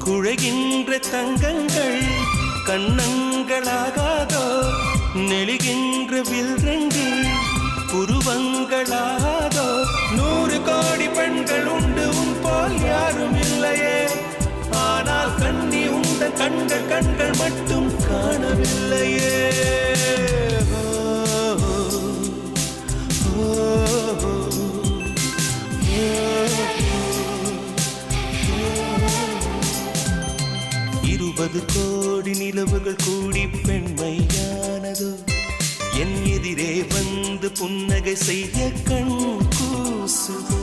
குழைகின்ற தங்கங்கள் கண்ணங்களாகாதோ நெளிகின்ற வில்ரங்கு புருவங்களாதோ 100 கோடி பெண்கள் உண்டு உன் போல் யாரும் இல்லையே ஆனால் கண்ணி உண்ட கண்கள் மட்டும் காணவில்லையே இருபது கோடி நிலவுகள் கூடி பெண்மையானதோ என் எதிரே வந்து புன்னகை செய்ய கண் கூசுதோ